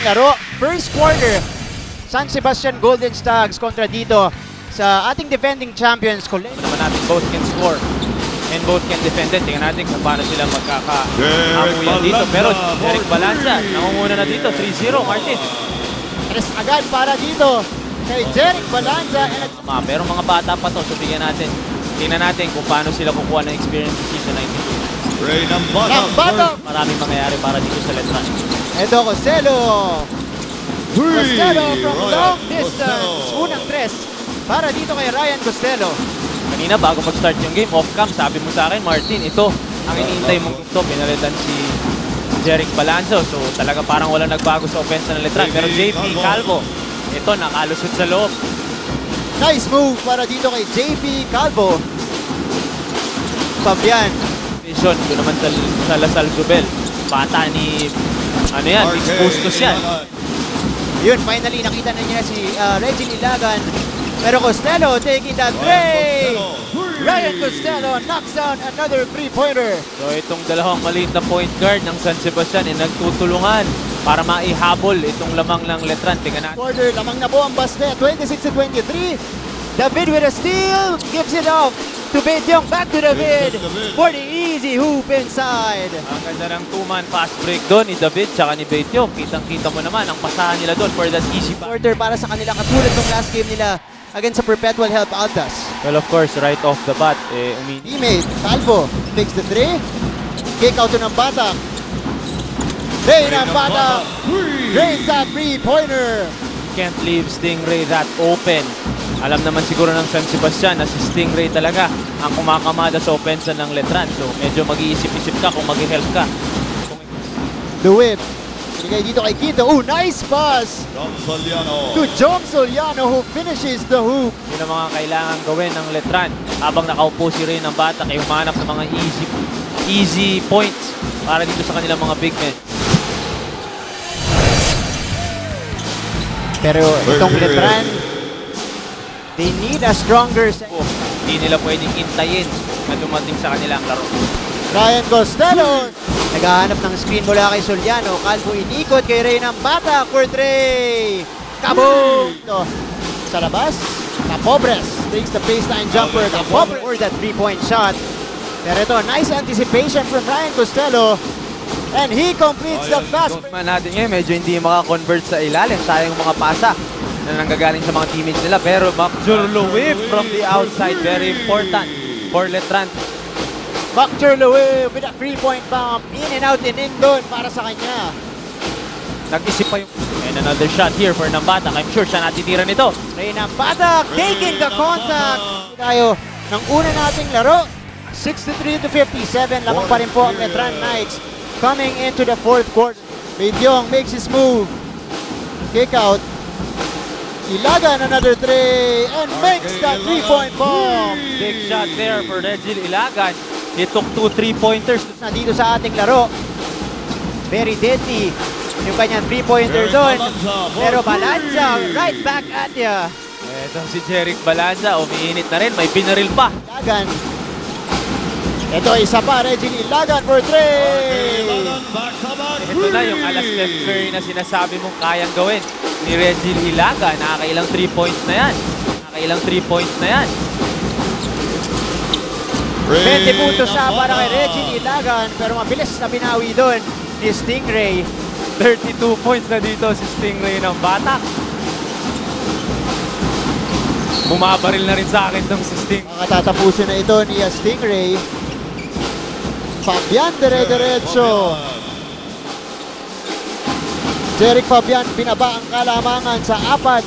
laro. First quarter, San Sebastian Golden Stags kontra dito sa ating defending champions. Naman natin both can score and both can defend it. Tingnan natin kung paano sila magkaka-amuyan dito. Pero Jeric Balanza, nangunguna na dito. 3-0, Martin. Tres agad para dito kay Jeric Balanza. Pero mga bata pa to, so bigyan natin. Tingnan natin kung paano sila kukuha ng experience sa season 19. Maraming mangyayari para dito sa Letran. Ito, Costello. Costello from long distance. Unang tres para dito kay Ryan Costello. Kanina bago mag-start yung game, off-cam, sabi mo sa akin, Martin, ito ang iniintay mong gusto. Pinalitan si Jeric Balanza. So talaga parang walang nagbago sa offense ng Letran. Pero JP Calvo, ito nakalusot sa loob. Nice move para dito kay JP Calvo. Fabian. Vision, ito naman sa Lasal Zubel. Bata ni, ano yan, Mix Bustos yan. Yun, finally nakita na niya si Reggie Ilagan. Pero Costello taking that three. Ryan Costello knocks down another three-pointer. So itong dalawang maliit na point guard ng San Sebastian ay nagtutulungan para maihabol itong lamang ng Letran. Tingnan natin. Quarter, lamang na po ang basket. 26-23. David with a steal. Gives it off to Betyong. Back to David for the easy hoop inside. Ang ganda ng two-man fast break doon ni David tsaka ni Betyong. Kitang-kita mo naman ang pasahan nila doon for that easy quarter para sa kanila katulad ng last game nila against sa Perpetual Help Altas. Well, of course, right off the bat, teammate Calvo takes the three. Kick out to ng Batak. Ray ng Batak. Raise that three-pointer. Can't leave Stingray that open. Alam naman siguro ng San Sebastian na si Stingray talaga ang kumakamada sa offense ng Letran. So medyo mag-iisip-isip ka kung mag-help ka. The whip. Binigay dito kay Quito. Oh, nice pass to Jom Soliano who finishes the hoop. Yun ang mga kailangan gawin ng Letran habang nakaupo si Ray ng Batak ay humanap ng mga easy points para dito sa kanilang mga big men. Pero itong Letran, they need a stronger set. Hindi nila pwedeng hintayin na dumating sa kanilang laro. Ryan Costello naghahanap ng screen mula kay Soliano. Calvo inikot kay Ray ng Batak for three. Kaboom! Ito, sa labas, Capobres takes the baseline jumper. Capobres for that three-point shot. Pero ito, nice anticipation from Ryan Costello. And he completes the fast break. Natin ngayon, medyo hindi maka-convert sa ilalim. Sayang mga pasa na nanggagaling sa mga teammates nila. Pero Macjurlo whip from the outside. Very important for Letran. Macjurlo with a three-point bomb. In and out and in doon para sa kanya. Nag-isip pa yung... And another shot here for Nambatak. I'm sure siya natitira nito. Ray Nambatak taking the contact. Tayo ng una nating laro. 63-57. Lamang pa rin po ang Letran Knights. Coming into the fourth quarter. Betyong makes his move. Kick out. Ilagan another three and makes that three-point bomb. Big shot there for Regil Ilagan. He took 2 3-pointers. Dito sa ating laro. Very deadly yung kanyang three-pointer doon. Pero Balanza right back at ya. Ito si Jeric Balanza. Umiinit na rin. May pinaril pa. Ilagan. Ito isa pa. Regil Ilagan for three. Ito na yung alas Steph Curry na sinasabi mong kayang gawin ni Regil Ilagan. Nakakailang 3 points na yan. Nakakailang 3 points na yan. 20 puntos na para kay Regil Ilagan. Pero mabilis na binawi doon ni Stingray. 32 points na dito si Stingray ng Batak. Bumabaril na rin sa akin itong si Stingray. Makatatapusin na ito ni Stingray. Fabian dire-diretso. Jeric Fabian binaba ang kalamangan sa apat.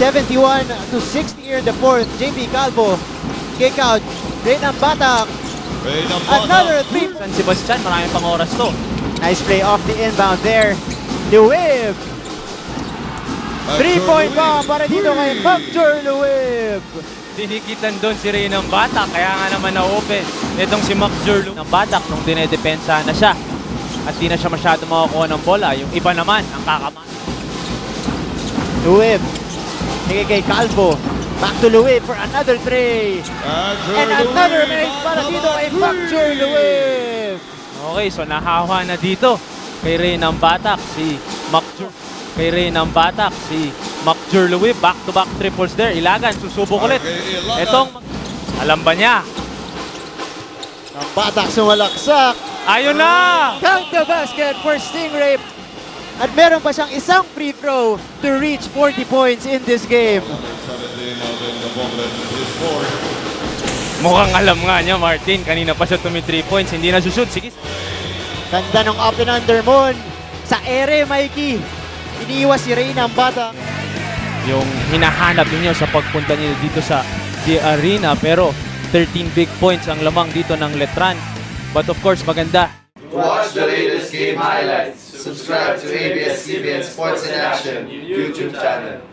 71-60 here in the fourth. JP Calvo. Kick out. Ray ng Batak. Another three. San Sebastian, maraming pang oras to. Nice play off the inbound there. The whip. Three-point bomb para dito kay Macjurlo whip. Dinikitan doon si Ray ng Batak, kaya nga naman na-open. Itong si Macjurlo ng Batak nung dinedepensa na siya. At di na siya masyado makakuha ng bola. Yung iba naman ang kakaman. Luwib. Higay kay Calvo. Back to Luwib for another three. And another make para dito kay Macjurlo Luwib. Okay, so nahawa na dito kay Ray ng Batak si Macjur kay Reyna ang batak. Si Macjur Louis, back-to-back triples there. Ilagan, susubok ulit. Etong, alam ba niya? Ang batak sumalaksak. Ayun na! Count the basket for Stingray. At meron pa siyang isang free throw to reach 40 points in this game. Mukhang alam nga niya, Martin. Kanina pa siya tumi 3 points. Hindi na sushoot. Sige. Ganda ng up and under mo. Sa ere, Mikey. Iniiwas si Reyna ang bata. Yung hinahanap niyo sa pagpunta niyo dito sa The Arena. Pero 13 big points ang lamang dito ng Letran. But of course, maganda. To watch the latest game highlights, subscribe to ABS-CBN Sports in Action YouTube channel.